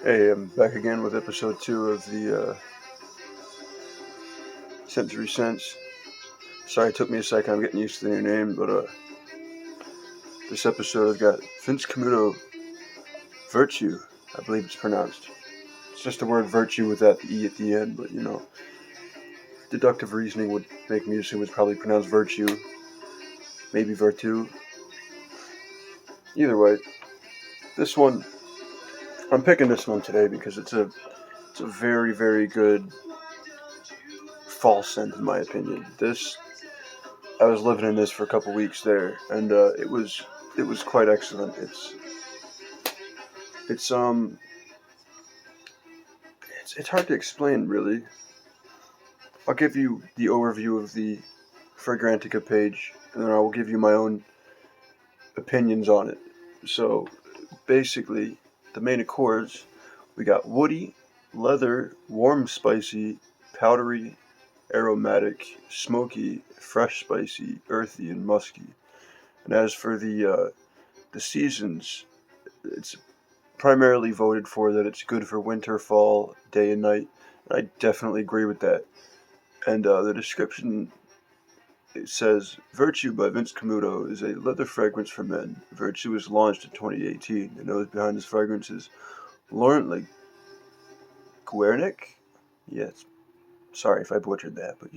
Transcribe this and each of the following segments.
Hey, I'm back again with episode 2 of the Century Sense. Sorry, it took me a second. I'm getting used to the new name, but this episode I've got Vince Camuto Virtu, I believe it's pronounced. It's just the word virtue with that E at the end, but deductive reasoning would make me assume it's probably pronounced virtue, maybe Virtu. Either way, this one, I'm picking this one today because it's a very, very good fall scent in my opinion. I was living in this for a couple weeks there, and it was quite excellent. It's um it's hard to explain really. I'll give you the overview of the Fragrantica page, and then I will give you my own opinions on it. So basically, the main accords we got woody, leather, warm, spicy, powdery, aromatic, smoky, fresh, spicy, earthy, and musky. And as for the seasons, it's primarily voted for that it's good for winter, fall, day and night. And I definitely agree with that. And the description, it says Virtue by Vince Camuto is a leather fragrance for men. Virtue was launched in 2018. The nose behind this fragrance is Laurent Guernic. Yes, sorry if I butchered that, but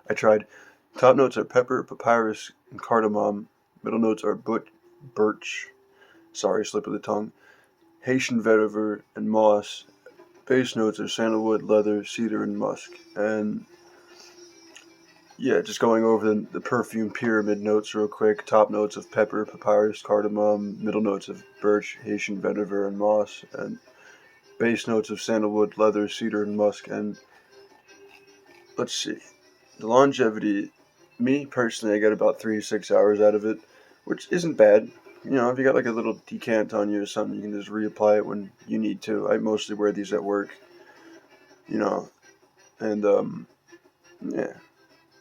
I tried. Top notes are pepper, papyrus, and cardamom. Middle notes are birch. Sorry, slip of the tongue. Haitian vetiver and moss. Base notes are sandalwood, leather, cedar, and musk. And yeah, just going over the perfume pyramid notes real quick. Top notes of pepper, papyrus, cardamom. Middle notes of birch, Haitian vetiver, and moss. And base notes of sandalwood, leather, cedar, and musk. And let's see. The longevity, me personally, I get about 3 to 6 hours out of it, which isn't bad. If you got like a little decant on you or something, you can just reapply it when you need to. I mostly wear these at work, you know, and yeah.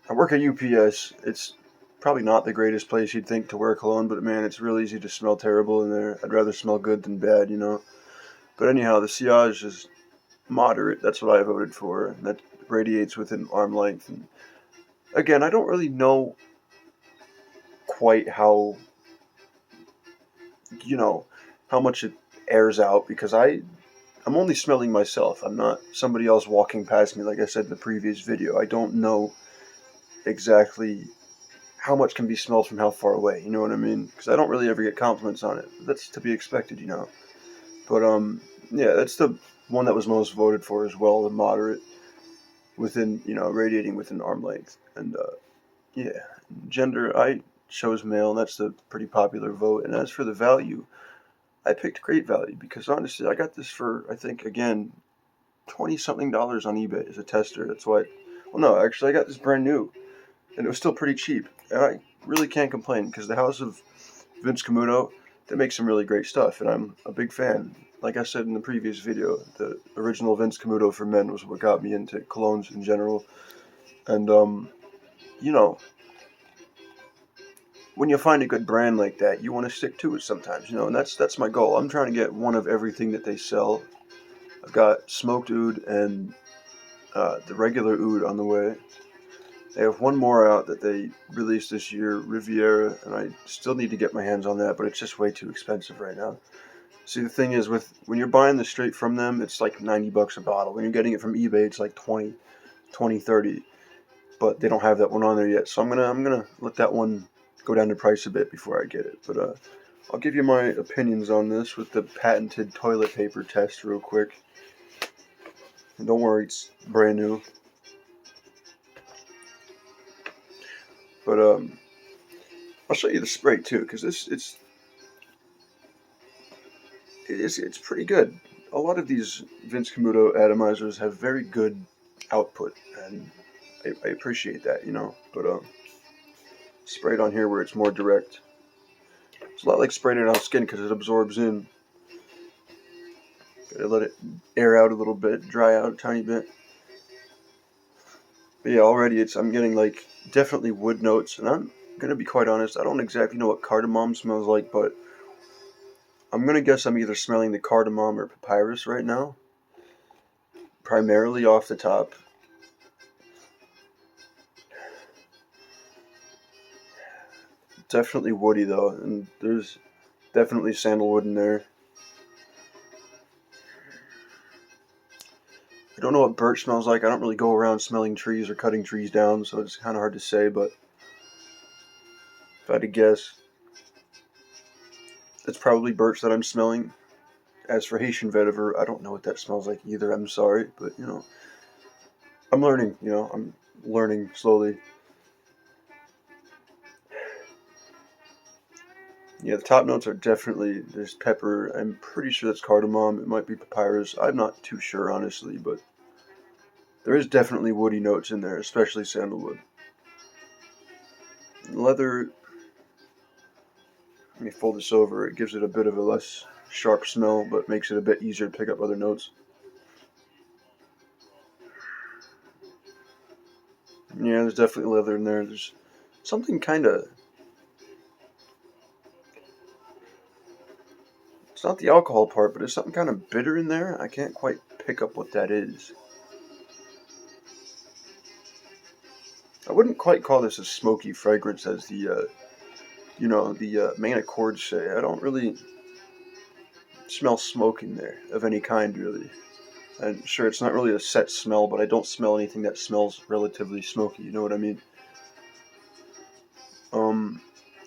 I work at UPS. It's probably not the greatest place you'd think to wear cologne, but man, it's real easy to smell terrible in there. I'd rather smell good than bad. But anyhow, the sillage is moderate. That's what I voted for. And that radiates within arm length. And again, I don't really know quite you know, how much it airs out because I'm only smelling myself. I'm not somebody else walking past me. Like I said in the previous video, I don't know exactly how much can be smelled from how far away. You know what I mean? Because I don't really ever get compliments on it. That's to be expected. But yeah, that's the one that was most voted for as well. The moderate within, radiating within arm length. And yeah, gender, I chose male, and that's the pretty popular vote. And as for the value, I picked great value because honestly, I got this for I think again $20 something on eBay as a tester. That's why. Well, no, actually, I got this brand new, and it was still pretty cheap. And I really can't complain because the house of Vince Camuto, they make some really great stuff, and I'm a big fan. Like I said in the previous video, the original Vince Camuto for men was what got me into colognes in general. And you know, when you find a good brand like that, you want to stick to it sometimes, and that's my goal. I'm trying to get one of everything that they sell. I've got smoked oud and the regular oud on the way. They have one more out that they released this year, Riviera, and I still need to get my hands on that, but it's just way too expensive right now. See, the thing is, when you're buying this straight from them, it's like $90 a bottle. When you're getting it from eBay, it's like 20, 30. But they don't have that one on there yet, so I'm gonna let that one go down in price a bit before I get it. But I'll give you my opinions on this with the patented toilet paper test real quick. And don't worry, it's brand new. But I'll show you the spray too, because it's pretty good. A lot of these Vince Camuto atomizers have very good output, and I appreciate that. But spray it on here where it's more direct. It's a lot like spraying it on skin because it absorbs in. Gotta let it air out a little bit, dry out a tiny bit. But yeah, already I'm getting like definitely wood notes, and I'm gonna be quite honest. I don't exactly know what cardamom smells like, but I'm going to guess I'm either smelling the cardamom or papyrus right now. Primarily off the top. Definitely woody though, and there's definitely sandalwood in there. I don't know what birch smells like. I don't really go around smelling trees or cutting trees down, so it's kind of hard to say, but if I had to guess, it's probably birch that I'm smelling. As for Haitian vetiver, I don't know what that smells like either. I'm sorry, but I'm learning. I'm learning slowly. Yeah, the top notes are definitely, there's pepper. I'm pretty sure that's cardamom. It might be papyrus. I'm not too sure, honestly, but there is definitely woody notes in there, especially sandalwood. Leather, let me fold this over. It gives it a bit of a less sharp smell, but makes it a bit easier to pick up other notes. Yeah, there's definitely leather in there. There's something kind of, it's not the alcohol part, but there's something kind of bitter in there. I can't quite pick up what that is. I wouldn't quite call this a smoky fragrance as the main accords say. I don't really smell smoke in there of any kind, really. And sure, it's not really a set smell, but I don't smell anything that smells relatively smoky. You know what I mean?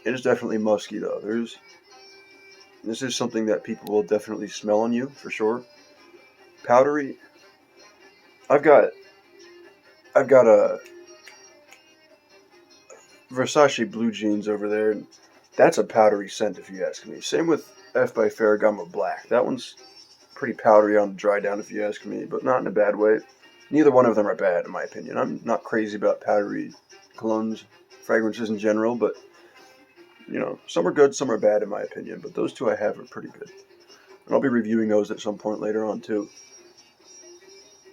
It is definitely musky though. This is something that people will definitely smell on you for sure. Powdery. I've got a Versace blue jeans over there, and that's a powdery scent if you ask me. Same with F by Ferragamo black. That one's pretty powdery on the dry down if you ask me, but not in a bad way. Neither one of them are bad in my opinion. I'm not crazy about powdery colognes, fragrances in general, but some are good, some are bad in my opinion. But those two I have are pretty good, and I'll be reviewing those at some point later on too.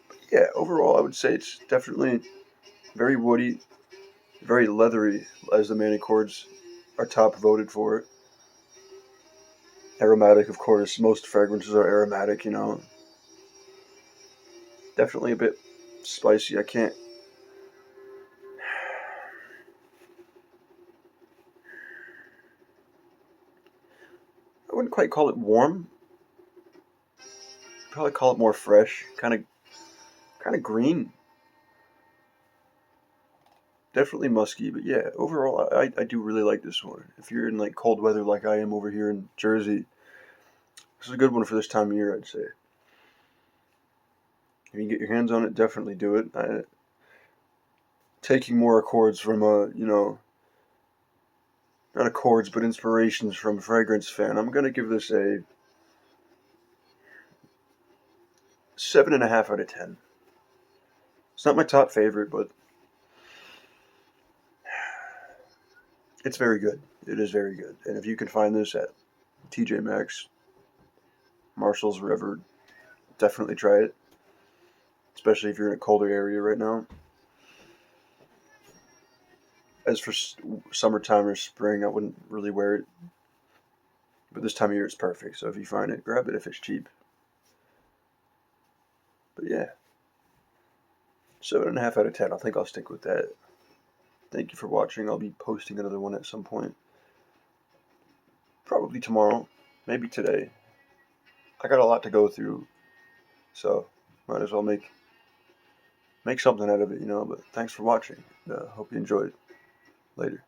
But yeah, overall I would say it's definitely very woody, very leathery, as the main accords are top voted for. Aromatic, of course. Most fragrances are aromatic. Definitely a bit spicy. I wouldn't quite call it warm. I'd probably call it more fresh, kind of green. Definitely musky, but yeah, overall, I do really like this one. If you're in like cold weather like I am over here in Jersey, this is a good one for this time of year, I'd say. If you can get your hands on it, definitely do it. Taking more accords from not accords, but inspirations from a fragrance fan, I'm gonna give this a 7.5 out of 10. It's not my top favorite, but it's very good. It is very good. And if you can find this at TJ Maxx, Marshall's, wherever, definitely try it. Especially if you're in a colder area right now. As for summertime or spring, I wouldn't really wear it. But this time of year it's perfect. So if you find it, grab it if it's cheap. But yeah, 7.5 out of 10. I think I'll stick with that. Thank you for watching. I'll be posting another one at some point. Probably tomorrow. Maybe today. I got a lot to go through. So might as well make something out of it, But thanks for watching. Hope you enjoyed. Later.